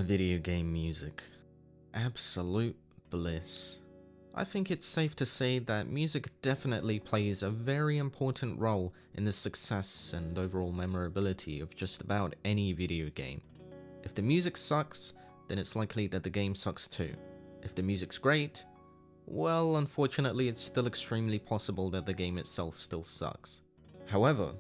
Video game music. Absolute bliss. I think it's safe to say that music definitely plays a very important role in the success and overall memorability of just about any video game. If the music sucks, then it's likely that the game sucks too. If the music's great, well, unfortunately it's still extremely possible that the game itself still sucks. However,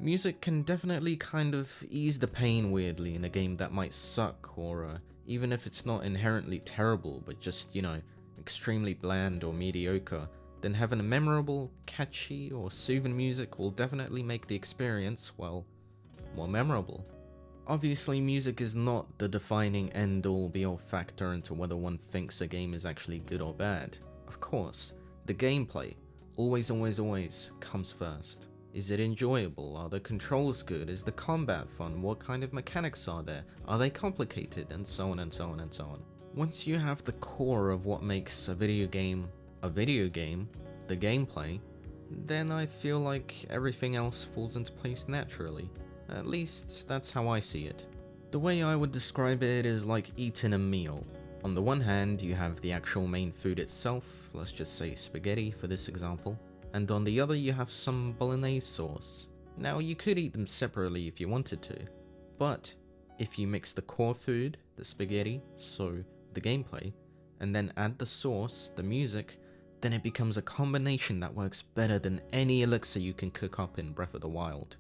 music can definitely kind of ease the pain weirdly in a game that might suck, or even if it's not inherently terrible but just, extremely bland or mediocre, then having a memorable, catchy or soothing music will definitely make the experience, well, more memorable. Obviously, music is not the defining end-all be-all factor into whether one thinks a game is actually good or bad. Of course, the gameplay always comes first. Is it enjoyable? Are the controls good? Is the combat fun? What kind of mechanics are there? Are they complicated? And so on and so on and so on. Once you have the core of what makes a video game, the gameplay, then I feel like everything else falls into place naturally. At least, that's how I see it. The way I would describe it is like eating a meal. On the one hand, you have the actual main food itself, let's just say spaghetti for this example, and on the other you have some bolognese sauce. Now, you could eat them separately if you wanted to, but if you mix the core food, the spaghetti, so the gameplay, and then add the sauce, the music, then it becomes a combination that works better than any elixir you can cook up in Breath of the Wild.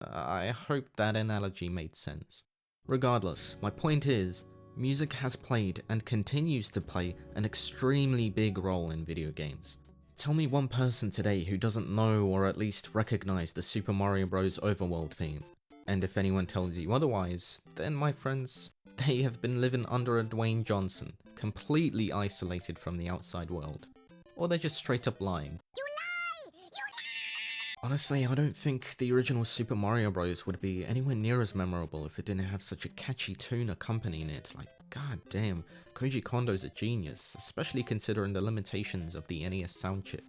I hope that analogy made sense. Regardless, my point is, music has played and continues to play an extremely big role in video games. Tell me one person today who doesn't know or at least recognize the Super Mario Bros. Overworld theme. And if anyone tells you otherwise, then my friends, they have been living under a Dwayne Johnson, completely isolated from the outside world. Or they're just straight up lying. Honestly, I don't think the original Super Mario Bros. Would be anywhere near as memorable if it didn't have such a catchy tune accompanying it. Like, god damn, Koji Kondo's a genius, especially considering the limitations of the NES sound chip.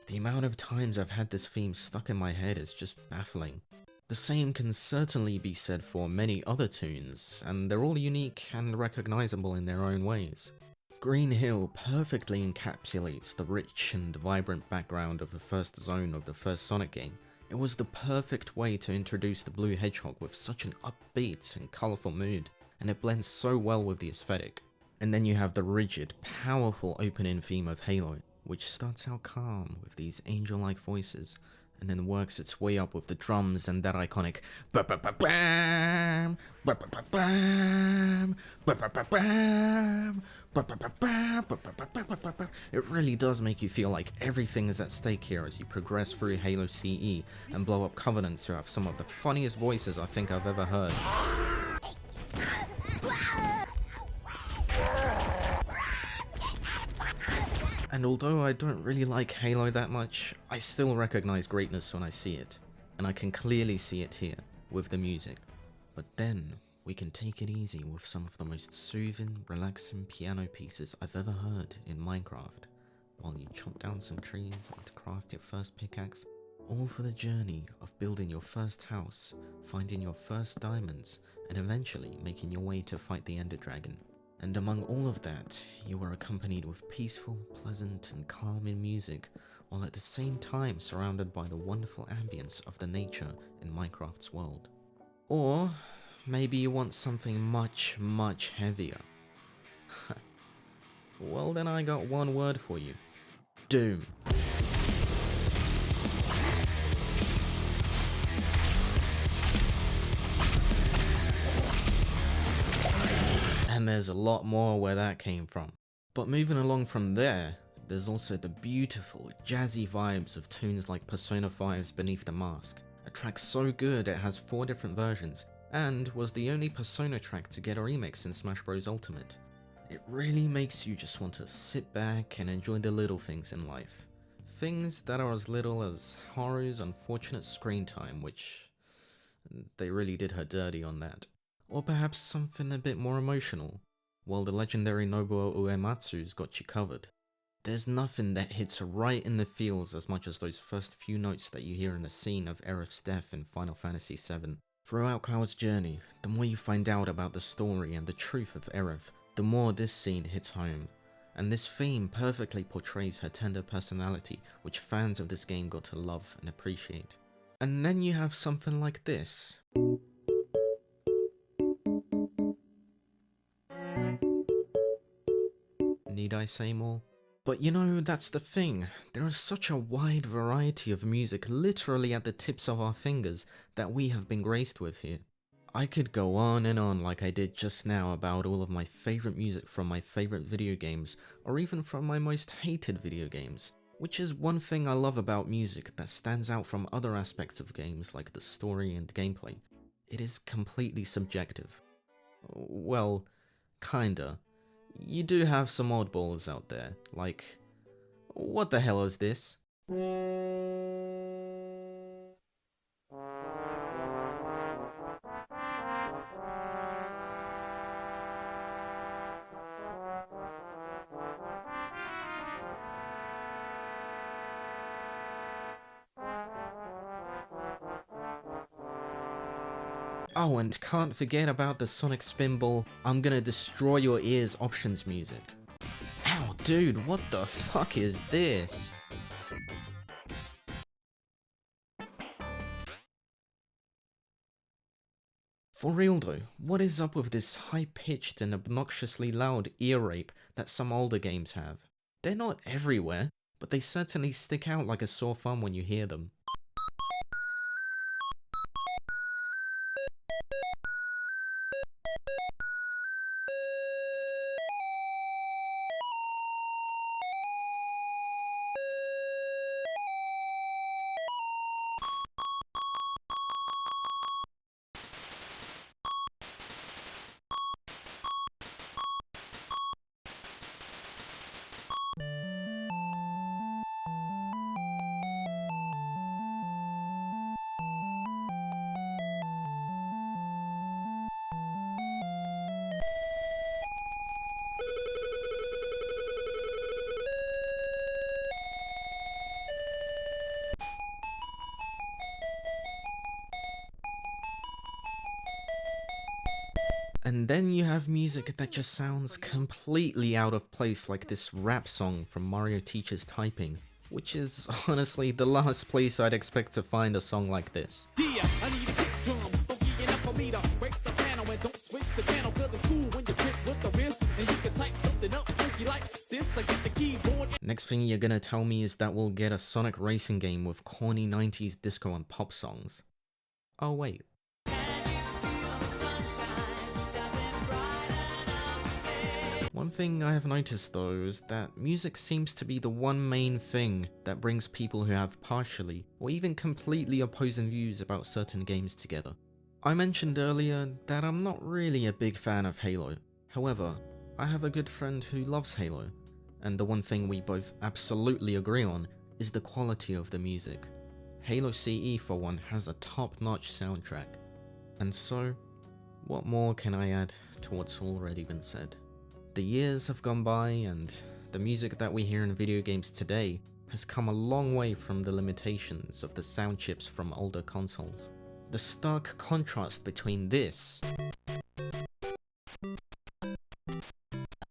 The amount of times I've had this theme stuck in my head is just baffling. The same can certainly be said for many other tunes, and they're all unique and recognizable in their own ways. Green Hill perfectly encapsulates the rich and vibrant background of the first zone of the first Sonic game. It was the perfect way to introduce the blue hedgehog with such an upbeat and colourful mood, and it blends so well with the aesthetic. And then you have the rigid, powerful opening theme of Halo, which starts out calm with these angel-like voices, and then works its way up with the drums and that iconic ba-ba-ba-bam, ba-ba-ba-bam, ba-ba-ba-bam, ba-ba-ba-bam. It really does make you feel like everything is at stake here as you progress through Halo CE and blow up Covenants who have some of the funniest voices I think I've ever heard. And although I don't really like Halo that much, I still recognize greatness when I see it, and I can clearly see it here, with the music. But then, we can take it easy with some of the most soothing, relaxing piano pieces I've ever heard in Minecraft, while you chop down some trees and craft your first pickaxe, all for the journey of building your first house, finding your first diamonds, and eventually making your way to fight the Ender Dragon. And among all of that, you are accompanied with peaceful, pleasant, and calming music, while at the same time surrounded by the wonderful ambience of the nature in Minecraft's world. Or maybe you want something much heavier. Well, then I got one word for you. Doom. And there's a lot more where that came from. But moving along from there, there's also the beautiful, jazzy vibes of tunes like Persona 5's Beneath the Mask, a track so good it has 4 different versions, and was the only Persona track to get a remix in Smash Bros. Ultimate. It really makes you just want to sit back and enjoy the little things in life. Things that are as little as Haru's unfortunate screen time, which they really did her dirty on that. Or perhaps something a bit more emotional, while the legendary Nobuo Uematsu's got you covered. There's nothing that hits right in the feels as much as those first few notes that you hear in the scene of Aerith's death in Final Fantasy VII. Throughout Cloud's journey, the more you find out about the story and the truth of Aerith, the more this scene hits home. And this theme perfectly portrays her tender personality, which fans of this game got to love and appreciate. And then you have something like this. Need I say more? But you know, that's the thing. There is such a wide variety of music literally at the tips of our fingers that we have been graced with here. I could go on and on like I did just now about all of my favorite music from my favorite video games, or even from my most hated video games. Which is one thing I love about music that stands out from other aspects of games like the story and gameplay. It is completely subjective. Well, kinda. You do have some oddballs out there, like, what the hell is this? Oh, and can't forget about the Sonic Spinball, I'm gonna destroy your ears options music. Ow, dude, what the fuck is this? For real though, what is up with this high-pitched and obnoxiously loud ear rape that some older games have? They're not everywhere, but they certainly stick out like a sore thumb when you hear them. And then you have music that just sounds completely out of place, like this rap song from Mario Teaches Typing, which is honestly the last place I'd expect to find a song like this. Next thing you're gonna tell me is that we'll get a Sonic racing game with corny 90s disco and pop songs. Oh wait. One thing I have noticed though is that music seems to be the one main thing that brings people who have partially or even completely opposing views about certain games together. I mentioned earlier that I'm not really a big fan of Halo. However, I have a good friend who loves Halo, and the one thing we both absolutely agree on is the quality of the music. Halo CE for one has a top-notch soundtrack. And so, what more can I add to what's already been said? The years have gone by and the music that we hear in video games today has come a long way from the limitations of the sound chips from older consoles. The stark contrast between this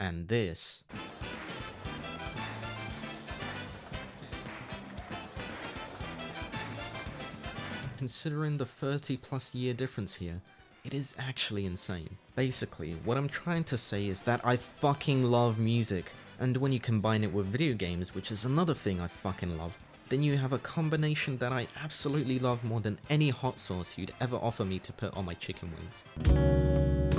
and this considering the 30+ year difference here, it is actually insane. Basically, what I'm trying to say is that I fucking love music, and when you combine it with video games, which is another thing I fucking love, then you have a combination that I absolutely love more than any hot sauce you'd ever offer me to put on my chicken wings.